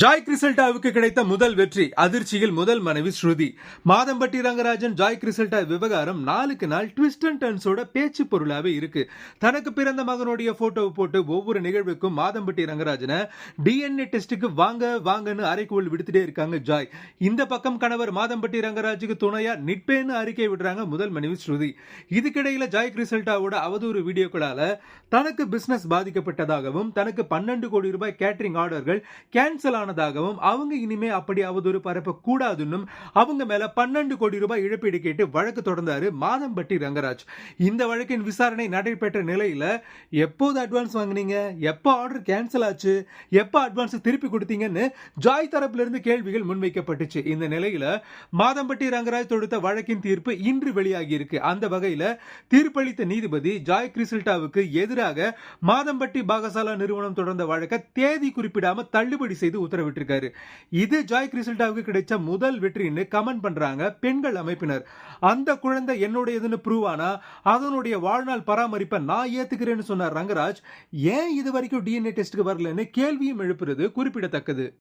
Joy கிறிசல்டாவுக்கு கிடைத்த முதல் வெற்றி அதிர்ச்சியில் முதல் மனைவி ஸ்ருதி. மாதம்பட்டி ரங்கராஜன் ஜாய் கிறிசல்டா விவகாரம் நாளுக்கு நாள் ட்விஸ்ட் அண்ட் டர்ன்ஸோட பேச்சு பொருளாவே இருக்கு. தனக்கு பிறந்த மகனுடைய போட்டோவை போட்டு ஒவ்வொரு நிகழ்வுக்கும் மாதம்பட்டி ரங்கராஜனை டிஎன்ஏ டெஸ்டுக்கு வாங்க வாங்கன்னு அறைகூவல் விடுத்துட்டே இருக்காங்க ஜாய். இந்த பக்கம் கணவர் மாதம்பட்டி ரங்கராஜுக்கு துணையா நிற்பேன்னு அறிக்கை விடுறாங்க முதல் மனைவி ஸ்ருதி. இதுக்கிடையில ஜாய் கிறிசல்டாவோட அவதூறு வீடியோக்களால தனக்கு பிசினஸ் பாதிக்கப்பட்டதாகவும் தனக்கு 12 கோடி ரூபாய் கேட்டரிங் ஆர்டர்கள் கேன்சல் ஆனதாகவும் அவங்க இனிமே அப்படி அவதூறு பரப்ப கூடாதுன்னு அவங்க மேல 12 கோடி ரூபாய் இழப்பீடு கேட்டு வழக்கு தொடர்ந்தாரு மாதம்பட்டி ரங்கராஜ். இந்த வழக்கின் விசாரணை நடைபெற்ற நிலையில எப்போது அட்வான்ஸ் வாங்கினீங்க, எப்போ ஆர்டர் கேன்சல் ஆச்சு, எப்போ அட்வான்ஸ் திருப்பி கொடுத்தீங்கன்னு ஜாய் தரப்புல இருந்து கேள்விகள் முன்வைக்கப்பட்டுச்சு. இந்த நிலையில மாதம்பட்டி ரங்கராஜ் தொடுத்த வழக்கின் தீர்ப்பு இன்று வெளியாகி இருக்கு. அந்த வகையில தீர்ப்பளித்த நீதிபதி ஜாய் கிறிசல்டாவுக்கு எதிராக மாதம்பட்டி பாகசாலா நிறுவனம் தொடர்ந்த வழக்கை தேதி குறிப்பிடாம தள்ளுபடி செய்து உத்தரவிட்டிருக்காரு. இது ஜாய் கிறிசல்டாவுக்கு கிடைச்ச முதல் வெற்றின்னு கமெண்ட் பண்றாங்க பெண்கள் அமைப்பினர். அந்த குழந்தை என்னுடையதுன்னு ப்ரூவ் ஆனா அதனுடைய வாழ்நாள் பராமரிப்பை நான் ஏத்துக்கிறேன்னு சொன்ன ரங்கராஜ் ஏன் இது வரைக்கும் டிஎன்ஏ டெஸ்ட்க்கு வரலன்னு கேள்வியும் எழுப்புறது குறிப்பிடத்தக்கது.